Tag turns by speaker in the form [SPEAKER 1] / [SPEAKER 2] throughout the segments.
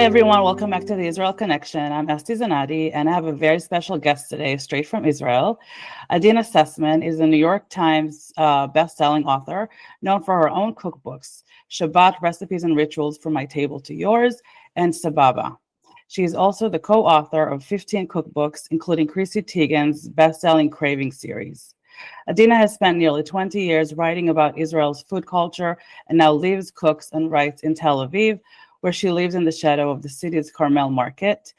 [SPEAKER 1] Hi, everyone. Welcome back to the Israel Connection. I'm Esti Zenati, and I have a very special guest today, straight from Israel. Adeena Sussman is a New York Times best-selling author, known for her own cookbooks, Shabbat Recipes and Rituals from My Table to Yours, and Sababa. She is also the co-author of 15 cookbooks, including Chrissy Teigen's best-selling Craving series. Adeena has spent nearly 20 years writing about Israel's food culture and now lives, cooks, and writes in Tel Aviv, where she lives in the shadow of the city's Carmel market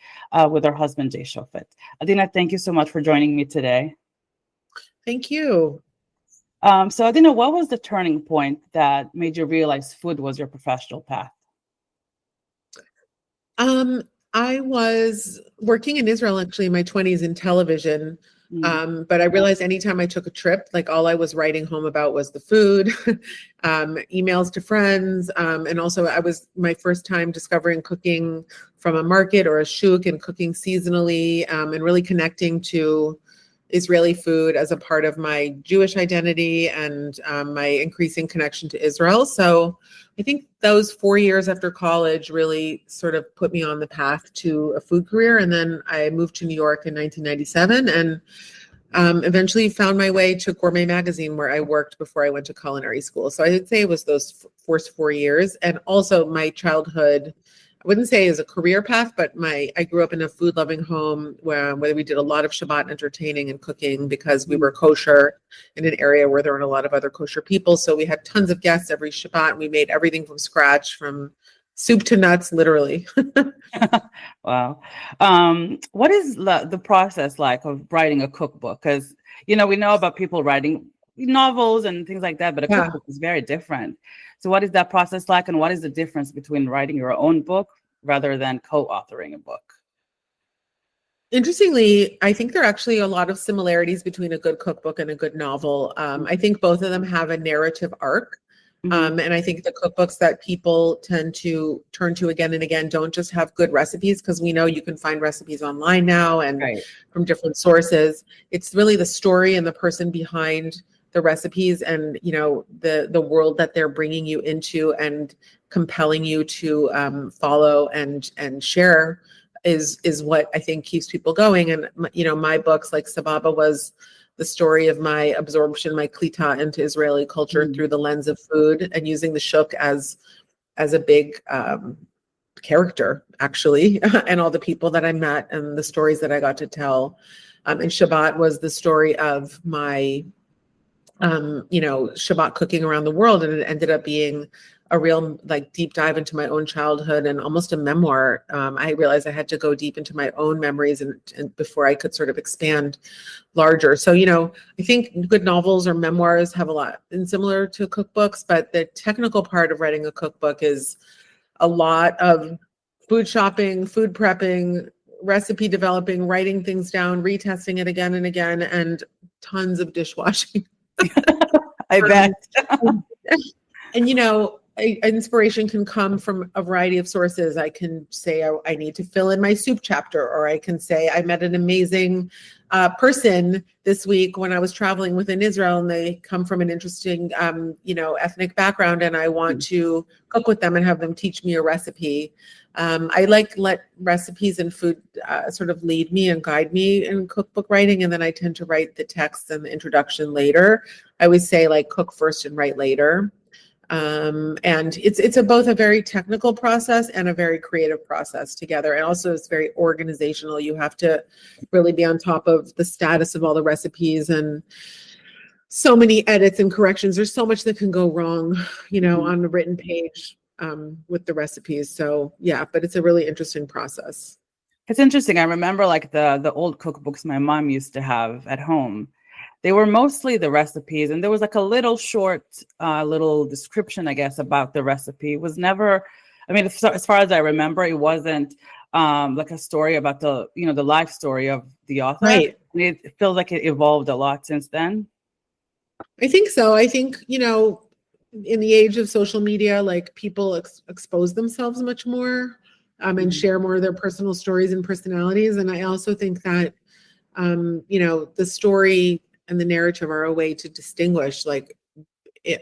[SPEAKER 1] with her husband, Jay Shofet. Adeena, thank you so much for joining me today.
[SPEAKER 2] Thank you.
[SPEAKER 1] So Adeena, what was the turning point that made you realize food was your professional path?
[SPEAKER 2] I was working in Israel actually in my 20s in television. But I realized anytime I took a trip, like all I was writing home about was the food, emails to friends. And also my first time discovering cooking from a market or a shuk and cooking seasonally, and really connecting to Israeli food as a part of my Jewish identity and my increasing connection to Israel. So I think those 4 years after college really sort of put me on the path to a food career. And then I moved to New York in 1997 and eventually found my way to Gourmet Magazine, where I worked before I went to culinary school. So I would say it was those first 4 years. And also my childhood, I wouldn't say is a career path, but I grew up in a food loving home where we did a lot of Shabbat entertaining and cooking because we were kosher in an area where there weren't a lot of other kosher people. So we had tons of guests every Shabbat, and we made everything from scratch, from soup to nuts, literally.
[SPEAKER 1] Wow. What is the process like of writing a cookbook? Because, we know about people writing novels and things like that, but a cookbook is very different. So what is that process like, and what is the difference between writing your own book rather than co-authoring a book?
[SPEAKER 2] Interestingly, I think there are actually a lot of similarities between a good cookbook and a good novel. I think both of them have a narrative arc. And I think the cookbooks that people tend to turn to again and again don't just have good recipes, because we know you can find recipes online now and from different sources. It's really the story and the person behind the recipes and, the world that they're bringing you into and compelling you to follow and share is what I think keeps people going. And, my books like Sababa was the story of my absorption, my klita into Israeli culture through the lens of food, and using the shuk as a big character, actually, and all the people that I met and the stories that I got to tell. And Shabbat was the story of my, Shabbat cooking around the world, and it ended up being a real deep dive into my own childhood and almost a memoir. I realized I had to go deep into my own memories and before I could sort of expand larger. So, I think good novels or memoirs have a lot and similar to cookbooks, but the technical part of writing a cookbook is a lot of food shopping, food prepping, recipe developing, writing things down, retesting it again and again, and tons of dishwashing.
[SPEAKER 1] I bet.
[SPEAKER 2] And, inspiration can come from a variety of sources. I can say I need to fill in my soup chapter, or I can say I met an amazing person this week when I was traveling within Israel, and they come from an interesting, ethnic background, and I want to cook with them and have them teach me a recipe. I let recipes and food sort of lead me and guide me in cookbook writing, and then I tend to write the text and the introduction later. I always say cook first and write later. And it's both a very technical process and a very creative process together. And also it's very organizational. You have to really be on top of the status of all the recipes and so many edits and corrections. There's so much that can go wrong, on the written page, with the recipes. So yeah, but it's a really interesting process.
[SPEAKER 1] It's interesting. I remember the old cookbooks my mom used to have at home. They were mostly the recipes, and there was a little short, little description, I guess, about the recipe. It was never, as far as I remember, it wasn't a story about the life story of the author.
[SPEAKER 2] Right.
[SPEAKER 1] It feels like it evolved a lot since then.
[SPEAKER 2] I think so. I think, in the age of social media, people expose themselves much more and share more of their personal stories and personalities. And I also think that, the story and the narrative are a way to distinguish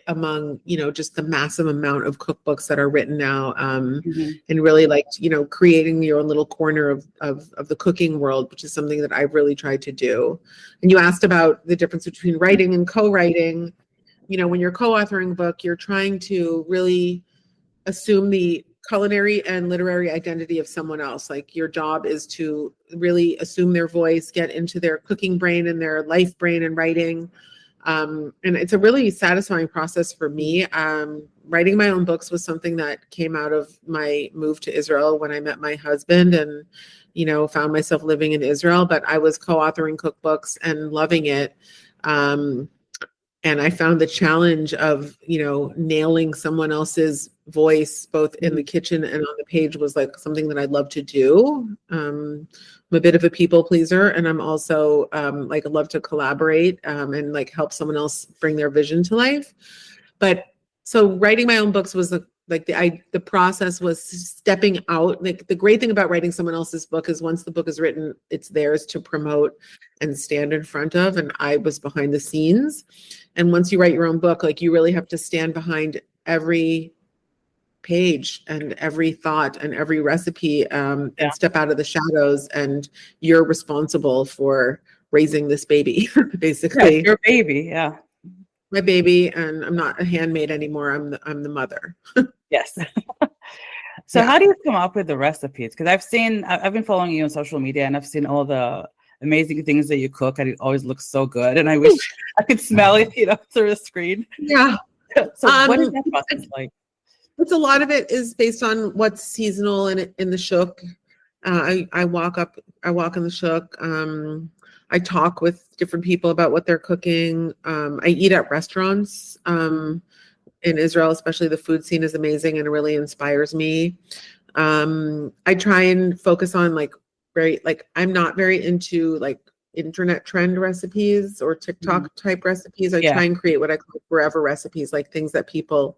[SPEAKER 2] among, just the massive amount of cookbooks that are written now,
[SPEAKER 1] Mhm.
[SPEAKER 2] and really liked, creating your own little corner of the cooking world, which is something that I've really tried to do. And you asked about the difference between writing and co-writing. When you're co-authoring a book, you're trying to really assume the culinary and literary identity of someone else. Like, your job is to really assume their voice, get into their cooking brain and their life brain and writing. And it's a really satisfying process for me. Writing my own books was something that came out of my move to Israel when I met my husband and, found myself living in Israel, but I was co-authoring cookbooks and loving it. And I found the challenge of, nailing someone else's voice, both in the kitchen and on the page, was like something that I'd love to do. I'm a bit of a people pleaser, and I'm also I love to collaborate and help someone else bring their vision to life. But so writing my own books was the process was stepping out. Like, the great thing about writing someone else's book is once the book is written, it's theirs to promote and stand in front of. And I was behind the scenes. And once you write your own book, you really have to stand behind every page and every thought and every recipe, and step out of the shadows. And you're responsible for raising this baby, basically.
[SPEAKER 1] Yeah, your baby. Yeah.
[SPEAKER 2] My baby, and I'm not a handmaid anymore. I'm the mother.
[SPEAKER 1] Yes. So how do you come up with the recipes? Because I've been following you on social media, and I've seen all the amazing things that you cook, and it always looks so good. And I wish I could smell it, through the screen.
[SPEAKER 2] Yeah.
[SPEAKER 1] So what is that process like?
[SPEAKER 2] It's a lot of it is based on what's seasonal in the shuk. I walk in the shuk. I talk with different people about what they're cooking. I eat at restaurants. In Israel, especially, the food scene is amazing and it really inspires me. I try and focus on I'm not very into internet trend recipes or TikTok type recipes. I try and create what I call forever recipes, like things that people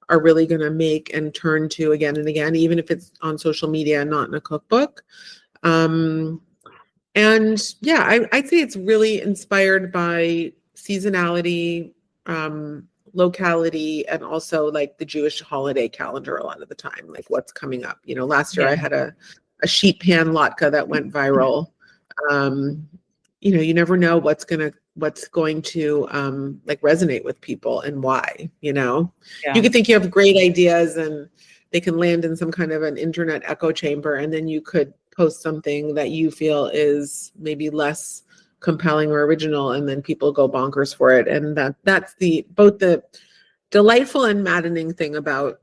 [SPEAKER 2] are really going to make and turn to again and again, even if it's on social media and not in a cookbook. And yeah, I'd say it's really inspired by seasonality, locality, and also the Jewish holiday calendar a lot of the time, what's coming up. Last year I had a sheet pan latke that went viral. You never know what's going to resonate with people and why. You could think you have great ideas and they can land in some kind of an internet echo chamber, and then you could post something that you feel is maybe less compelling or original, and then people go bonkers for it. And that's both the delightful and maddening thing about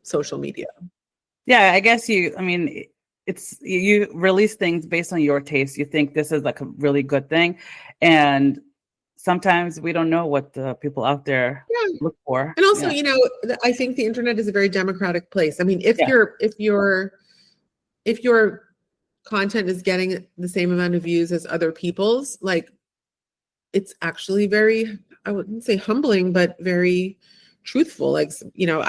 [SPEAKER 2] social media.
[SPEAKER 1] Yeah, I guess you release things based on your taste. You think this is a really good thing, and sometimes we don't know what the people out there look for.
[SPEAKER 2] And also, I think the internet is a very democratic place. I mean, if your content is getting the same amount of views as other people's, it's actually very, I wouldn't say humbling, but very truthful. I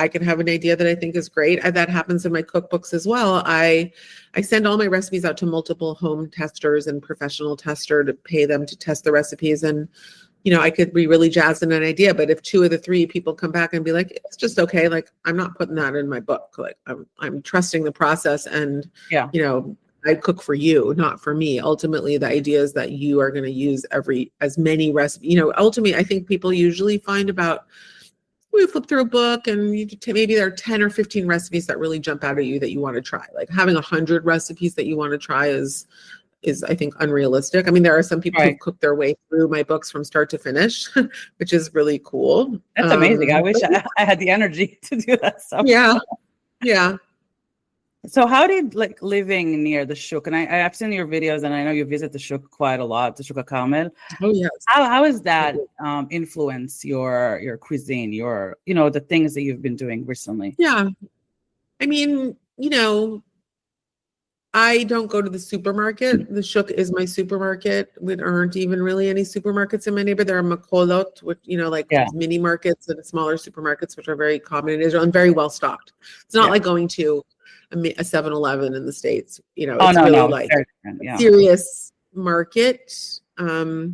[SPEAKER 2] could have an idea that I think is great. That happens in my cookbooks as well. I send all my recipes out to multiple home testers and professional tester to pay them to test the recipes. And, I could be really jazzed in an idea, but if 2 of the 3 people come back and be like, it's just okay, I'm not putting that in my book. I'm trusting the process, and, I cook for you, not for me. Ultimately, the idea is that you are going to use as many recipes. Ultimately, I think people usually find we flip through a book and maybe there are 10 or 15 recipes that really jump out at you that you want to try. Having 100 recipes that you want to try is I think unrealistic. I mean, there are some people who cook their way through my books from start to finish, which is really cool.
[SPEAKER 1] That's amazing. I wish I had the energy to do that stuff.
[SPEAKER 2] Yeah.
[SPEAKER 1] So how did living near the shuk, and I've seen your videos, and I know you visit the shuk quite a lot, the shuk Carmel.
[SPEAKER 2] Oh yes.
[SPEAKER 1] How has that influence your cuisine, the things that you've been doing recently?
[SPEAKER 2] Yeah, I mean, I don't go to the supermarket. The shuk is my supermarket. There aren't even really any supermarkets in my neighborhood. There are makolot, which mini markets and smaller supermarkets, which are very common in Israel and very well stocked. It's not like going to a 7-Eleven in the States. It's really a serious market. But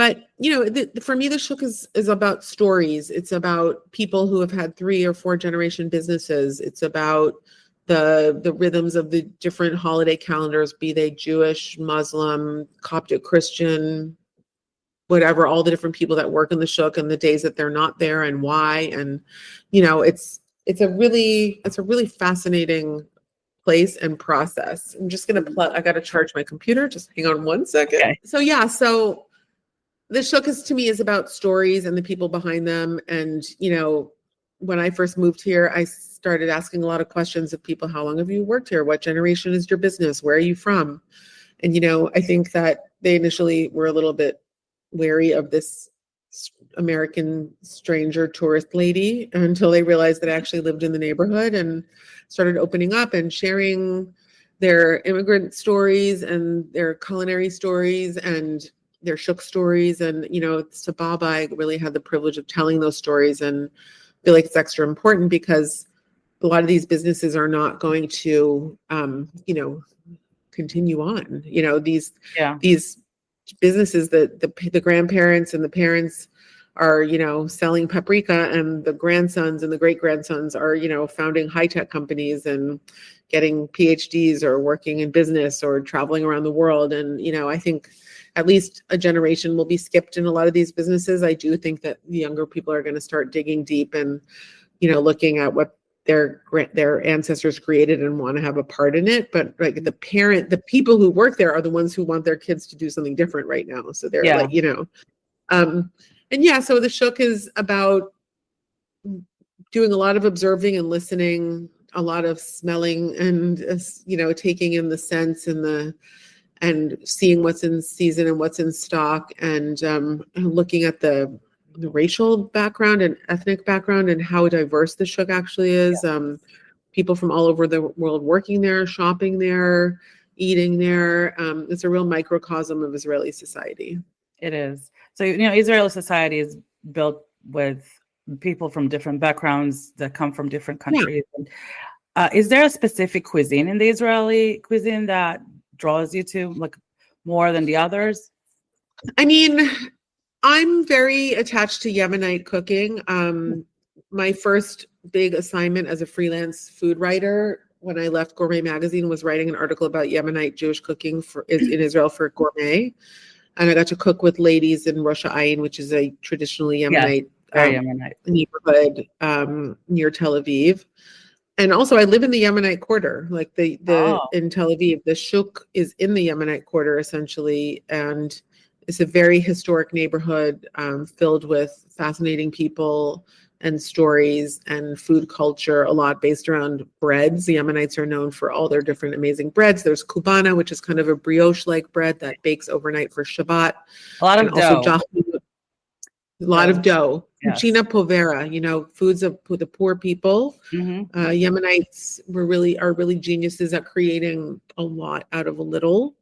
[SPEAKER 2] But, for me, the shuk is about stories. It's about people who have had 3 or 4 generation businesses. It's about the rhythms of the different holiday calendars, be they Jewish, Muslim, Coptic Christian, whatever, all the different people that work in the shuk and the days that they're not there and why. And, it's a really fascinating place and process. I'm just going to I got to charge my computer. Just hang on one second.
[SPEAKER 1] Okay.
[SPEAKER 2] So the shuk to me is about stories and the people behind them. And, when I first moved here, I started asking a lot of questions of people. How long have you worked here? What generation is your business? Where are you from? And, I think that they initially were a little bit wary of this American stranger tourist lady until they realized that I actually lived in the neighborhood and started opening up and sharing their immigrant stories and their culinary stories and their shuk stories. And, Sababa, I really had the privilege of telling those stories and feel like it's extra important because a lot of these businesses are not going to, continue on. These businesses that the grandparents and the parents are, selling paprika, and the grandsons and the great grandsons are, founding high-tech companies and getting PhDs or working in business or traveling around the world. And, I think at least a generation will be skipped in a lot of these businesses. I do think that the younger people are going to start digging deep and, looking at what their ancestors created and want to have a part in it. But like the people who work there are the ones who want their kids to do something different right now. So they're so the shuk is about doing a lot of observing and listening, a lot of smelling and, taking in the scents and seeing what's in season and what's in stock, and looking at the racial background and ethnic background and how diverse the shuk actually is. People from all over the world working there, shopping there, eating there. It's a real microcosm of Israeli society.
[SPEAKER 1] It is. So, Israeli society is built with people from different backgrounds that come from different countries. Yeah. Is there a specific cuisine in the Israeli cuisine that draws you to like more than the others?
[SPEAKER 2] I mean, I'm very attached to Yemenite cooking. My first big assignment as a freelance food writer when I left Gourmet Magazine was writing an article about Yemenite Jewish cooking in Israel for Gourmet. And I got to cook with ladies in Rosh Ayin, which is a traditionally Yemenite, neighborhood near Tel Aviv. And also I live in the Yemenite quarter, like in Tel Aviv. The shuk is in the Yemenite quarter essentially. And it's a very historic neighborhood filled with fascinating people and stories and food culture, a lot based around breads. The Yemenites are known for all their different amazing breads. There's kubana, which is kind of a brioche-like bread that bakes overnight for Shabbat.
[SPEAKER 1] A lot of dough.
[SPEAKER 2] A lot of dough. Cucina povera, foods of the poor people. Mm-hmm. Yemenites are really geniuses at creating a lot out of a little,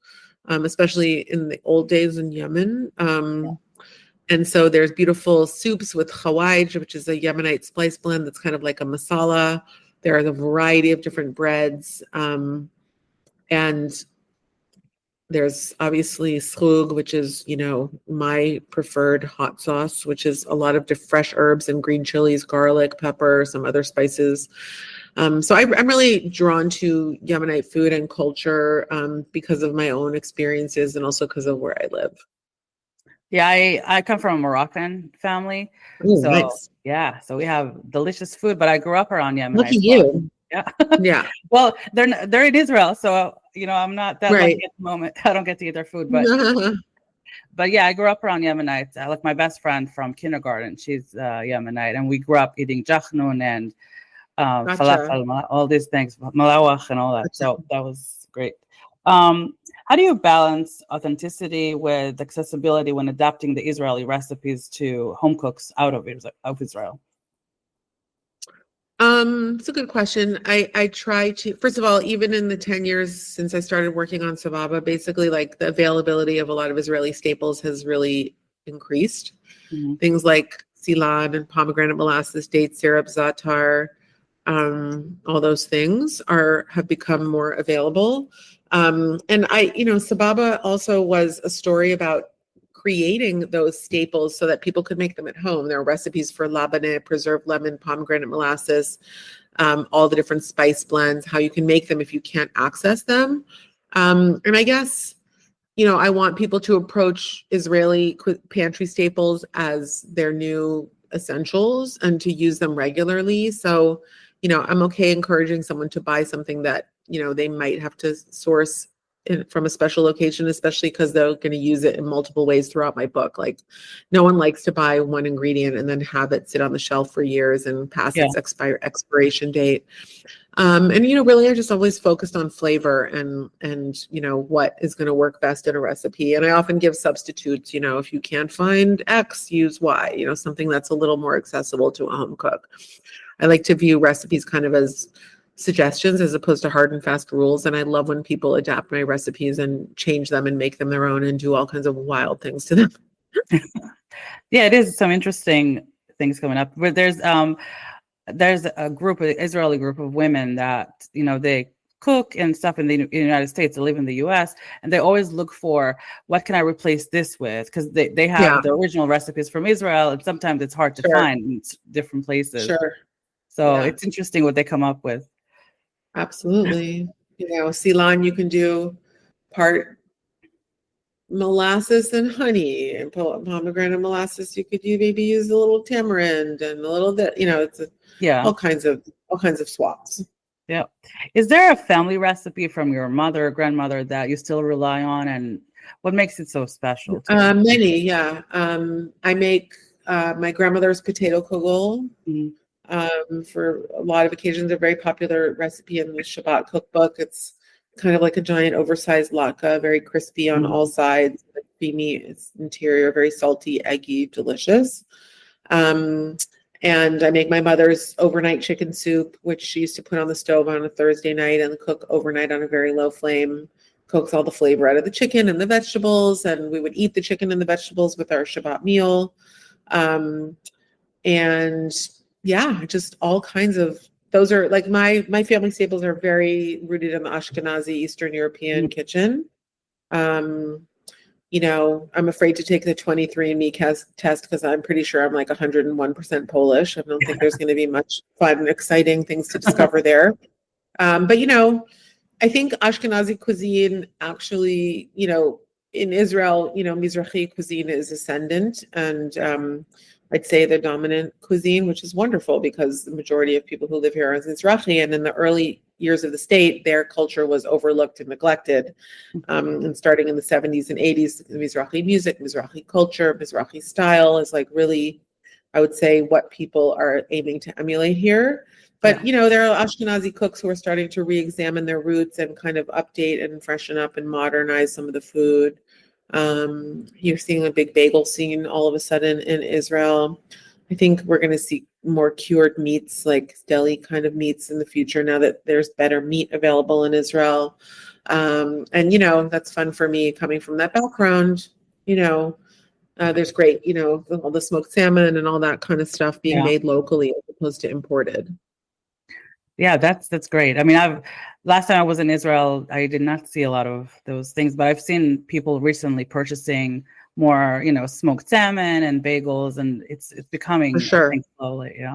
[SPEAKER 2] especially in the old days in Yemen. And so there's beautiful soups with hawaij, which is a Yemenite spice blend that's kind of like a masala. There are a variety of different breads. And there's obviously srug, which is, my preferred hot sauce, which is a lot of fresh herbs and green chilies, garlic, pepper, some other spices. So I'm really drawn to Yemenite food and culture because of my own experiences and also because of where I live.
[SPEAKER 1] Yeah, I come from a Moroccan family.
[SPEAKER 2] Ooh, so nice.
[SPEAKER 1] Yeah, so we have delicious food, but I grew up around Yemen.
[SPEAKER 2] Look at you.
[SPEAKER 1] Yeah.
[SPEAKER 2] Yeah.
[SPEAKER 1] Well, they're in Israel, so I'm not that lucky at the moment. I don't get to eat their food, but yeah, I grew up around Yemenites. Like my best friend from kindergarten, she's Yemenite, and we grew up eating jachnun and falafel, all these things, malawach and all that. Gotcha. So that was great. How do you balance authenticity with accessibility when adapting the Israeli recipes to home cooks out of Israel?
[SPEAKER 2] It's a good question. I try to, first of all, even in the 10 years since I started working on Sababa, basically like the availability of a lot of Israeli staples has really increased. Mm-hmm. Things like silan and pomegranate molasses, date syrup, za'atar, all those things have become more available. And Sababa also was a story about creating those staples so that people could make them at home. There are recipes for labneh, preserved lemon, pomegranate molasses, all the different spice blends, how you can make them if you can't access them. And I guess, I want people to approach Israeli pantry staples as their new essentials and to use them regularly. So, I'm okay encouraging someone to buy something that, they might have to source from a special location, especially because they're going to use it in multiple ways throughout my book. Like, no one likes to buy one ingredient and then have it sit on the shelf for years and pass its expiration date. And really, I just always focused on flavor and what is going to work best in a recipe. And I often give substitutes. If you can't find X, use Y. Something that's a little more accessible to a home cook. I like to view recipes kind of as suggestions as opposed to hard and fast rules. And I love when people adapt my recipes and change them and make them their own and do all kinds of wild things to them.
[SPEAKER 1] Yeah, it is some interesting things coming up. But there's a group, an Israeli group of women that, they cook and stuff in the United States. They live in the US, and they always look for, what can I replace this with? Because they have the original recipes from Israel, and sometimes it's hard to find in different places.
[SPEAKER 2] Sure.
[SPEAKER 1] So it's interesting what they come up with.
[SPEAKER 2] Absolutely. Ceylon, you can do part molasses and honey, and pomegranate molasses. You could maybe use a little tamarind and a little bit. It's all kinds of swaps.
[SPEAKER 1] Yeah. Is there a family recipe from your mother or grandmother that you still rely on, and what makes it so special?
[SPEAKER 2] Many, yeah. I make my grandmother's potato kugel. For a lot of occasions, a very popular recipe in the Shabbat cookbook. It's kind of like a giant oversized latke, very crispy on all sides, creamy, its interior, very salty, eggy, delicious. And I make my mother's overnight chicken soup, which she used to put on the stove on a Thursday night and cook overnight on a very low flame. Cooks all the flavor out of the chicken and the vegetables, and we would eat the chicken and the vegetables with our Shabbat meal. And yeah, just all kinds of, those are like my family staples are very rooted in the Ashkenazi Eastern European kitchen. I'm afraid to take the 23andMe test because I'm pretty sure I'm like 101% Polish. I don't think there's going to be much fun and exciting things to discover there. But I think Ashkenazi cuisine actually, in Israel, Mizrahi cuisine is ascendant, and I'd say the dominant cuisine, which is wonderful because the majority of people who live here are Mizrahi, and in the early years of the state, their culture was overlooked and neglected. And starting in the 70s and 80s, Mizrahi music, Mizrahi culture, Mizrahi style is like really, I would say, what people are aiming to emulate here. But, there are Ashkenazi cooks who are starting to re-examine their roots and kind of update and freshen up and modernize some of the food. You're seeing a big bagel scene all of a sudden in Israel. I think we're going to see more cured meats, like deli kind of meats in the future now that there's better meat available in Israel. And, that's fun for me coming from that background. There's great, all the smoked salmon and all that kind of stuff being made locally as opposed to imported.
[SPEAKER 1] Yeah, that's great. I mean, last time I was in Israel, I did not see a lot of those things, but I've seen people recently purchasing more, smoked salmon and bagels, and it's becoming, I think, slowly.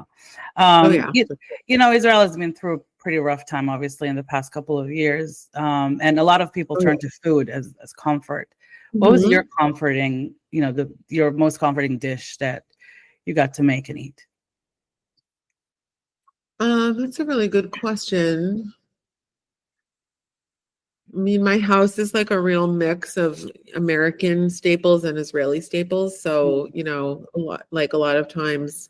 [SPEAKER 1] Israel has been through a pretty rough time, obviously, in the past couple of years, and a lot of people turn to food as comfort. What was your comforting, your most comforting dish that you got to make and eat?
[SPEAKER 2] That's a really good question. I mean, my house is like a real mix of American staples and Israeli staples. So, a lot of times,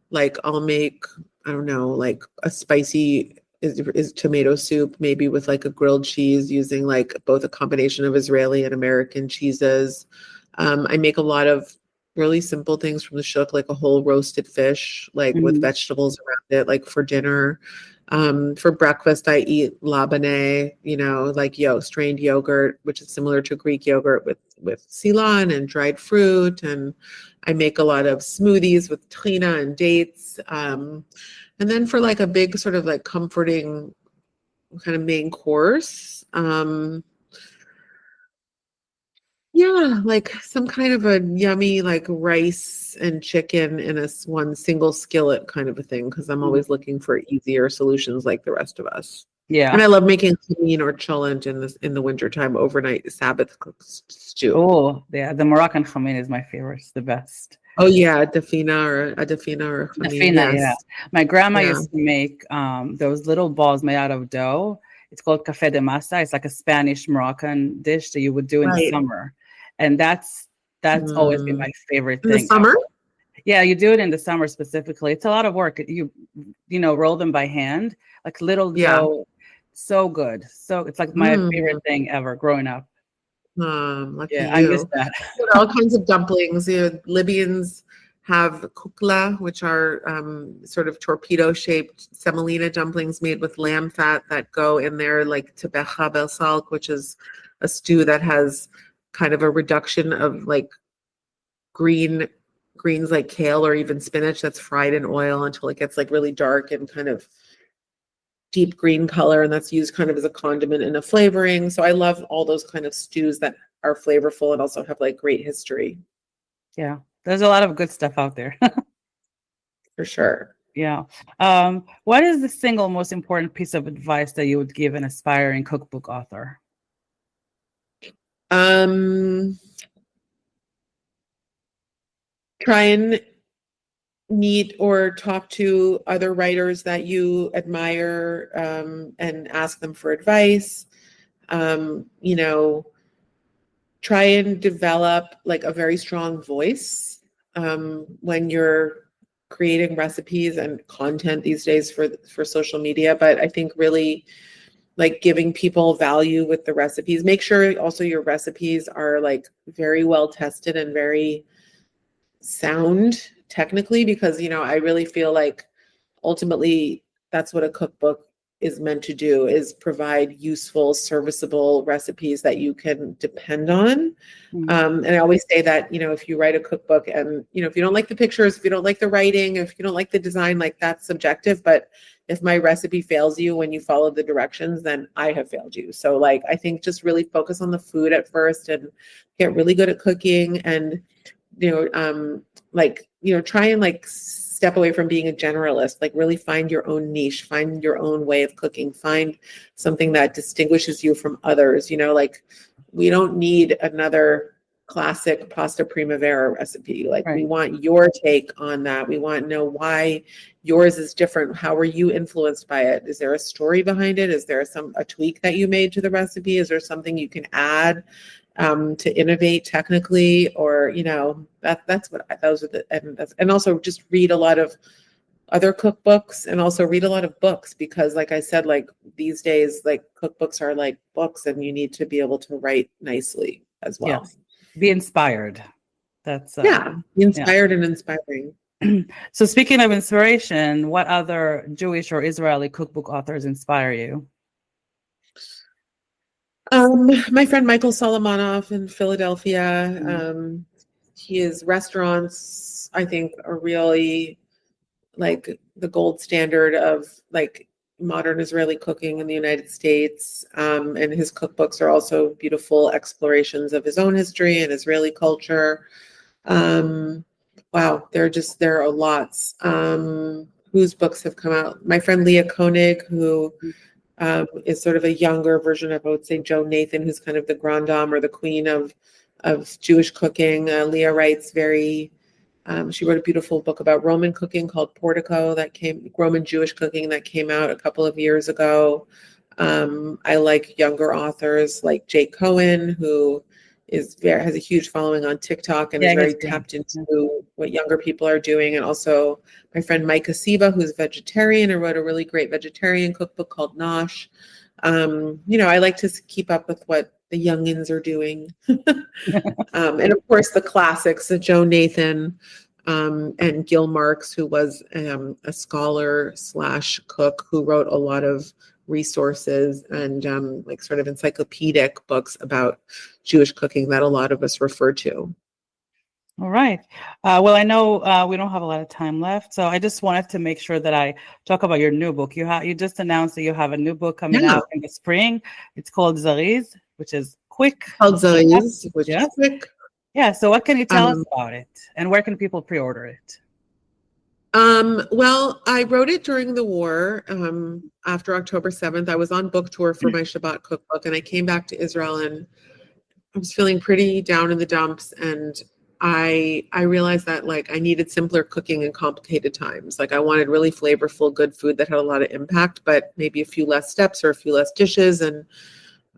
[SPEAKER 2] like I'll make, I don't know, like a spicy is tomato soup, maybe with like a grilled cheese using like both a combination of Israeli and American cheeses. I make a lot of really simple things from the shuk, like a whole roasted fish, like with vegetables around it, like for dinner. For breakfast, I eat labneh, like strained yogurt, which is similar to Greek yogurt with Ceylon and dried fruit. And I make a lot of smoothies with tahina and dates. And then for like a big sort of like comforting kind of main course, Yeah, like some kind of a yummy like rice and chicken in one single skillet kind of a thing, because I'm
[SPEAKER 1] Mm.
[SPEAKER 2] always looking for easier solutions like the rest of us. And
[SPEAKER 1] Yeah.
[SPEAKER 2] I love making tahin or cholent in the wintertime, overnight Sabbath cooked stew.
[SPEAKER 1] Oh, yeah. The Moroccan khamin is my favorite. It's the best.
[SPEAKER 2] Oh yeah, a dafina or a
[SPEAKER 1] The
[SPEAKER 2] khamin.
[SPEAKER 1] fina, yeah.
[SPEAKER 2] Yes.
[SPEAKER 1] My grandma
[SPEAKER 2] Yeah.
[SPEAKER 1] used to make those little balls made out of dough. It's called café de masa. It's like a Spanish Moroccan dish that you would do in the
[SPEAKER 2] Right.
[SPEAKER 1] summer, and that's always been
[SPEAKER 2] Mm.
[SPEAKER 1] my favorite
[SPEAKER 2] In the
[SPEAKER 1] thing
[SPEAKER 2] summer?
[SPEAKER 1] ever. Yeah, you do it in the summer specifically. It's a lot of work. You roll them by hand, like little
[SPEAKER 2] Yeah.
[SPEAKER 1] dough. So good. So it's like my favorite
[SPEAKER 2] Mm.
[SPEAKER 1] thing ever growing up.
[SPEAKER 2] Lucky
[SPEAKER 1] Yeah, I miss
[SPEAKER 2] you.
[SPEAKER 1] that.
[SPEAKER 2] All kinds of dumplings. Libyans have kukla, which are sort of torpedo-shaped semolina dumplings made with lamb fat that go in there, like tebecha belsalk, which is a stew that has kind of a reduction of like greens like kale or even spinach that's fried in oil until it gets like really dark and kind of deep green color, and that's used kind of as a condiment and a flavoring. So I love all those kind of stews that are flavorful and also have like great history.
[SPEAKER 1] Yeah, there's a lot of good stuff out there.
[SPEAKER 2] For sure.
[SPEAKER 1] Yeah. What is the single most important piece of advice that you would give an aspiring cookbook author?
[SPEAKER 2] Um, Try and meet or talk to other writers that you admire, and ask them for advice. You know, try and develop like a very strong voice when you're creating recipes and content these days for social media. But I think really like giving people value with the recipes. Make sure also your recipes are like very well tested and very sound technically, because I really feel like ultimately that's what a cookbook is meant to do, is provide useful, serviceable recipes that you can depend on.
[SPEAKER 1] Mhm.
[SPEAKER 2] And I always say that, if you write a cookbook and, if you don't like the pictures, if you don't like the writing, if you don't like the design, like that's subjective. But if my recipe fails you when you follow the directions, then I have failed you. So like, I think just really focus on the food at first and get really good at cooking, and, try and like step away from being a generalist, like really find your own niche, find your own way of cooking, find something that distinguishes you from others. Like we don't need another classic pasta primavera recipe. Like we
[SPEAKER 1] Right.
[SPEAKER 2] want your take on that. We want to know why yours is different. How were you influenced by it? Is there a story behind it? Is there a tweak that you made to the recipe? Is there something you can add to innovate technically? Or that's what those are and also just read a lot of other cookbooks, and also read a lot of books, because like I said, like these days, like cookbooks are like books, and you need to be able to write nicely as well.
[SPEAKER 1] Yes. Be inspired. That's
[SPEAKER 2] Yeah, be
[SPEAKER 1] yeah.
[SPEAKER 2] inspired and inspiring.
[SPEAKER 1] So speaking of inspiration, what other Jewish or Israeli cookbook authors inspire you?
[SPEAKER 2] My friend Michael Solomonov in Philadelphia.
[SPEAKER 1] Mm.
[SPEAKER 2] His restaurants, I think, are really like the gold standard of like modern Israeli cooking in the United States. And his cookbooks are also beautiful explorations of his own history and Israeli culture. Wow, there are lots. Whose books have come out? My friend Leah Koenig, who is sort of a younger version of, I would say, Joe Nathan, who's kind of the grand dame or the queen of Jewish cooking. Leah writes she wrote a beautiful book about Roman cooking called Portico Roman Jewish cooking, that came out a couple of years ago. I like younger authors like Jake Cohen, who has a huge following on TikTok and is
[SPEAKER 1] Yeah,
[SPEAKER 2] very
[SPEAKER 1] he's great.
[SPEAKER 2] tapped into what younger people are doing. And also my friend Micah Siva, who's vegetarian and wrote a really great vegetarian cookbook called Nosh. I like to keep up with what the youngins are doing. And of course the classics, the Joe Nathan, and Gil Marks, who was a scholar / cook who wrote a lot of resources and like sort of encyclopedic books about Jewish cooking that a lot of us refer to.
[SPEAKER 1] All right. Well, I know we don't have a lot of time left, so I just wanted to make sure that I talk about your new book. You just announced that you have a new book coming
[SPEAKER 2] Yeah.
[SPEAKER 1] out in the spring. It's called Zariz, which is quick quick.
[SPEAKER 2] Called Zariz, which
[SPEAKER 1] Yes.
[SPEAKER 2] is quick.
[SPEAKER 1] Yeah. So what can you tell us about it, and where can people pre-order it?
[SPEAKER 2] Well, I wrote it during the war. After October 7th, I was on book tour for my Shabbat cookbook, and I came back to Israel, and I was feeling pretty down in the dumps. And I realized that like I needed simpler cooking in complicated times. Like I wanted really flavorful, good food that had a lot of impact, but maybe a few less steps or a few less dishes. And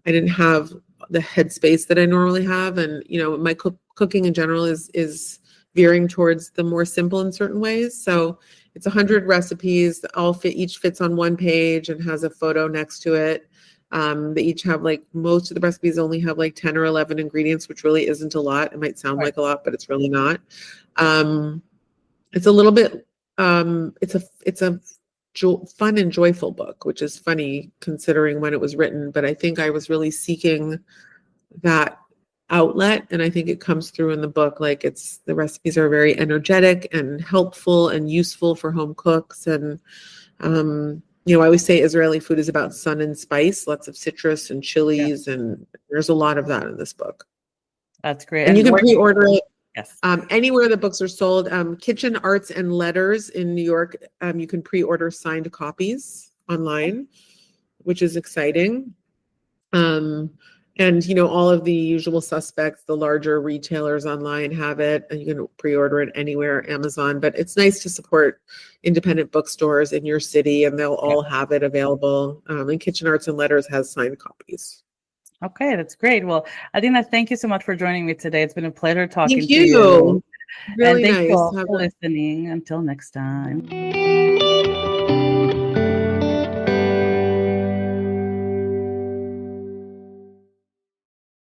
[SPEAKER 2] I didn't have the headspace that I normally have. And my cooking in general is veering towards the more simple in certain ways. So it's 100 recipes, each fits on one page and has a photo next to it. They each have most of the recipes only have 10 or 11 ingredients, which really isn't a lot. It might sound like a lot, but it's really not. It's a little bit, it's a fun and joyful book, which is funny considering when it was written, but I think I was really seeking that outlet, and I think it comes through in the book. The recipes are very energetic and helpful and useful for home cooks. And I always say Israeli food is about sun and spice, lots of citrus and chilies, and there's a lot of that in this book.
[SPEAKER 1] That's great.
[SPEAKER 2] And you can pre-order it
[SPEAKER 1] Yes.
[SPEAKER 2] Anywhere the books are sold. Kitchen Arts and Letters in New York, you can pre-order signed copies online, which is exciting. And all of the usual suspects, the larger retailers online have it, and you can pre-order it anywhere, Amazon. But it's nice to support independent bookstores in your city, and they'll all have it available. And Kitchen Arts and Letters has signed copies.
[SPEAKER 1] Okay, that's great. Well, Adeena, thank you so much for joining me today. It's been a pleasure talking
[SPEAKER 2] Thank
[SPEAKER 1] to
[SPEAKER 2] you.
[SPEAKER 1] you.
[SPEAKER 2] Really
[SPEAKER 1] and thank
[SPEAKER 2] nice.
[SPEAKER 1] you all for listening. Until next time.